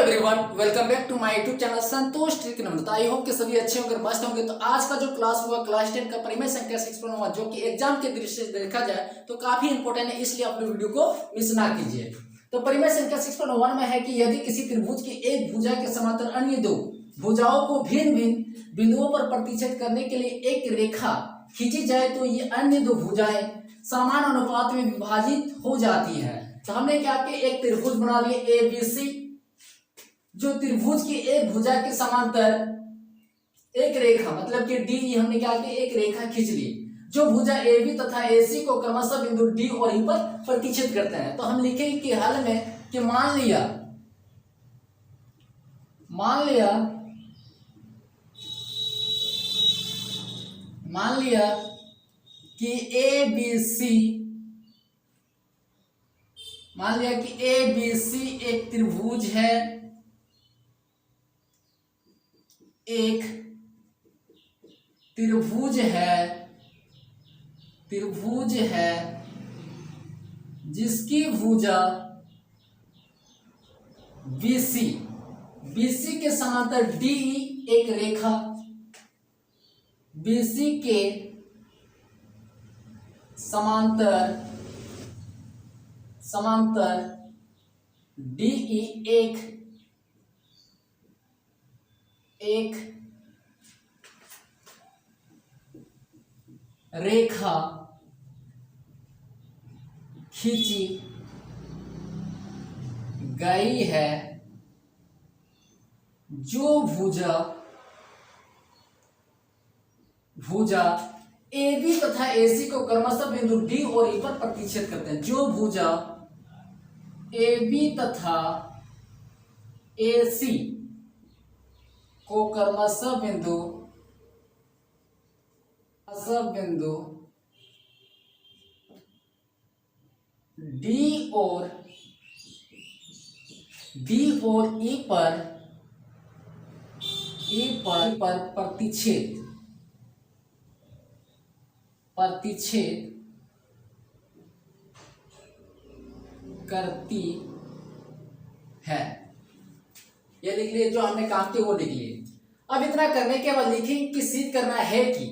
Everyone, welcome back to my YouTube channel Santosh trigonometry. I hope कि सभी अच्छे होंगे, मस्त होंगे। तो आज का जो क्लास हुआ क्लास 10 का परिमेय संख्या 6.1 जो कि एग्जाम के दृष्टि से देखा जाए तो काफी इंपॉर्टेंट है, इसलिए अपने वीडियो को मिस ना कीजिए। तो परिमेय संख्या 6.1 में है कि यदि किसी त्रिभुज की एक भुजा के समांतर अन्य दो भुजाओं को भिन्न भिन्न बिंदुओं पर प्रतिच्छेद करने के लिए एक रेखा खींची जाए तो ये अन्य दो भुजाएं समान अनुपात में विभाजित हो जाती है। तो हमने क्या किया, एक त्रिभुज बना लिए ए बी सी, जो त्रिभुज की एक भुजा के समांतर एक रेखा मतलब कि डी हमने क्या किया, एक रेखा खींच ली जो भुजा ए बी तथा ए सी को क्रमशः बिंदु डी और ई पर प्रतिच्छेद करते हैं। तो हम लिखेंगे कि हल में कि मान लिया कि ए बी सी एक त्रिभुज है, त्रिभुज है जिसकी भुजा BC के समांतर DE एक रेखा BC के समांतर DE एक रेखा खींची गई है जो भुजा AB तथा AC को क्रमशः बिंदु D और E पर प्रतिच्छेद करते हैं। जो भुजा AB तथा AC को क्रमशः बिंदु D और E पर प्रतिच्छेद करती है। ये लिख लिए, जो हमने काम किया वो लिख लिए। अब इतना करने के बाद लिखेंगे कि सिद्ध करना है कि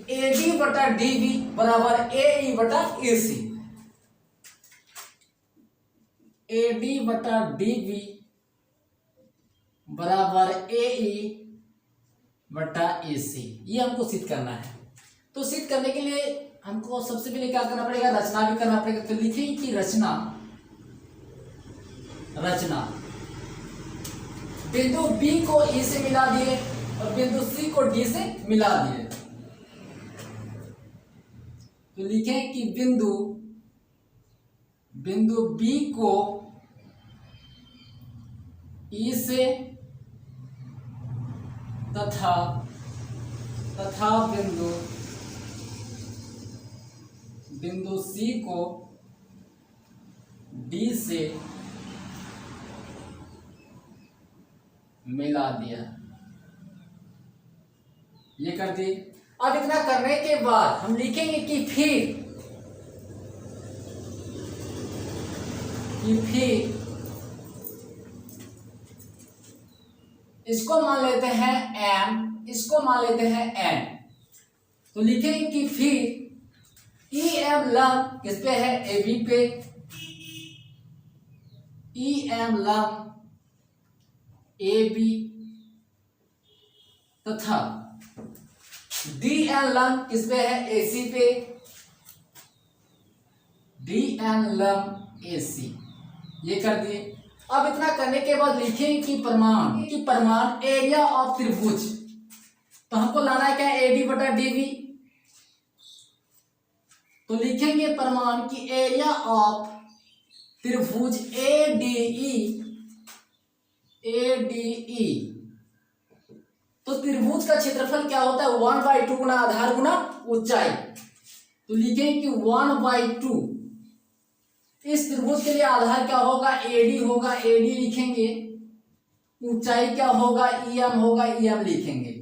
AD बटा DB बराबर AE बटा AC, AD बटा DB बराबर AE बटा AC, ये हमको सिद्ध करना है। तो सिद्ध करने के लिए हमको सबसे पहले क्या करना पड़ेगा, रचना भी करना पड़ेगा। तो लिखेंगे कि रचना बिंदु B को E से मिला दिए और बिंदु C को D से मिला दिए। तो लिखें कि बिंदु B को E से तथा बिंदु C को D से मिला दिया। ये कर दी। अब इतना करने के बाद हम लिखेंगे कि फिर इसको मान लेते हैं M, इसको मान लेते हैं N। तो लिखेंगे कि फिर EM लंब किस पे है, AB पे। EM लंब AB तथा DN लंब किस पे है, AC पे। DN लंब AC, ये कर दिए। अब इतना करने के बाद लिखेंगे कि परिमाण एरिया ऑफ त्रिभुज। तो हमको लाना है क्या, AD बटा DB। तो लिखेंगे परिमाण की एरिया ऑफ त्रिभुज ADE। तो त्रिभुज का क्षेत्रफल क्या होता है, 1/2 गुना आधार गुना ऊंचाई। तो लिखेंगे कि 1/2 इस त्रिभुज के लिए आधार क्या होगा, AD होगा, AD लिखेंगे। ऊंचाई क्या होगा, EM होगा, EM लिखेंगे।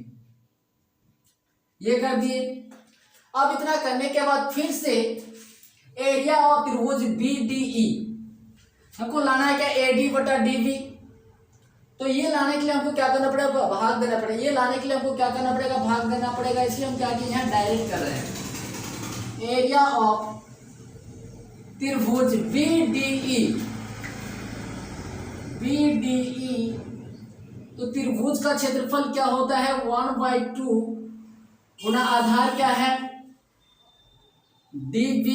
ये कर दिए। अब इतना करने के बाद फिर से एरिया ऑफ त्रिभुज BDE हमको लाना है क्या, AD बटा DB। तो ये लाने के लिए हमको क्या करना पड़ेगा, भाग देना पड़ेगा। ये लाने के लिए हमको क्या करना पड़ेगा, भाग देना पड़ेगा। इसलिए हम क्या किए, यहाँ डायरेक्ट कर रहे हैं। एरिया ऑफ त्रिभुज BDE तो त्रिभुज का क्षेत्रफल क्या होता है, 1/2 गुना आधार क्या है DB,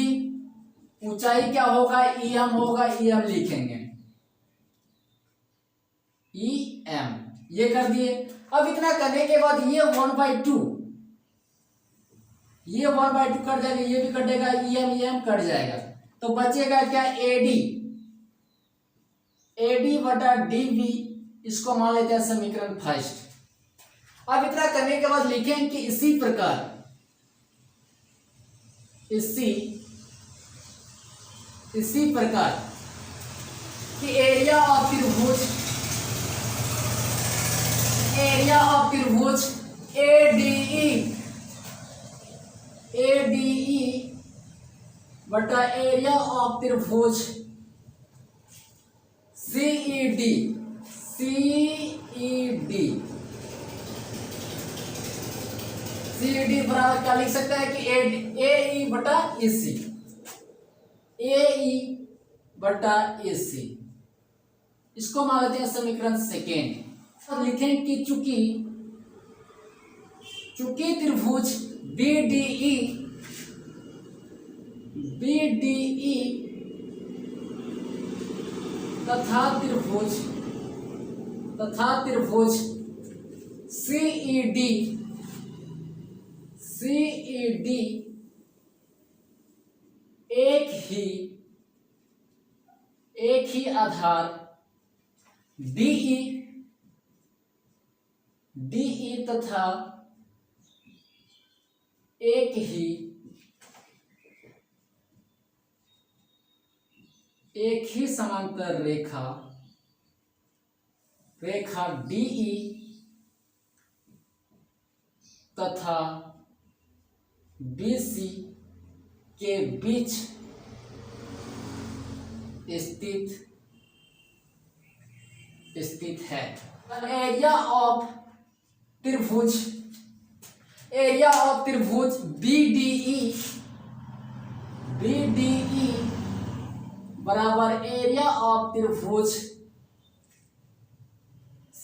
ऊंचाई क्या होगा, EM होगा, EM लिखेंगे EM। ये कर दिए। अब इतना करने के बाद ये 1/2 कट जाएगा, ये भी कटेगा, EM कट जाएगा। तो बचेगा क्या, AD बटा DB। इसको मान लेते हैं समीकरण फर्स्ट। अब इतना करने के बाद लिखेंगे कि इसी प्रकार कि एरिया ऑफ त्रिभुज ADE बटा एरिया ऑफ त्रिभुज CED बराबर क्या लिख सकता है कि AE बटा AC। इसको मान लेते हैं समीकरण सेकेंड। अब लिखें कि चूंकि त्रिभुज BDE तथा त्रिभुज CED एक ही आधार DE तथा एक ही समांतर रेखा DE तथा BC के बीच स्थित है। एरिया ऑफ त्रिभुज BDE बराबर एरिया ऑफ त्रिभुज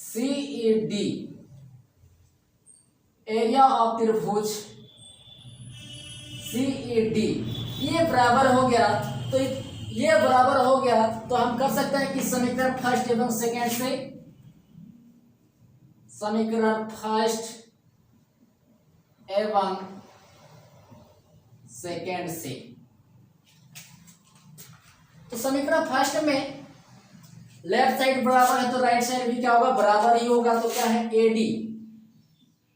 CED। एरिया ऑफ त्रिभुज CED ये बराबर हो गया। तो हम कर सकते हैं कि समीकरण फर्स्ट एवं सेकेंड से, समीकरण फर्स्ट एवं सेकेंड से। तो समीकरण फर्स्ट में लेफ्ट साइड बराबर है तो राइट साइड भी क्या होगा, बराबर ही होगा। तो क्या है,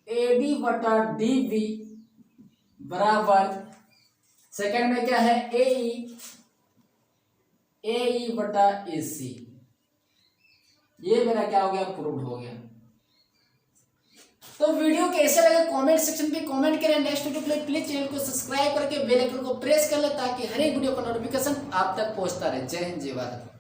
AD बटा DB बराबर, सेकेंड में क्या है, AE बटा AC। ये मेरा क्या हो गया, प्रूव्ड हो गया। तो वीडियो कैसे लगे कमेंट सेक्शन पे कमेंट करें। नेक्स्ट वीडियो के लिए प्लीज चैनल को सब्सक्राइब करके बेल आइकन को प्रेस कर ले ताकि हर एक वीडियो का नोटिफिकेशन आप तक पहुंचता रहे। जय हिंद, जय भारत।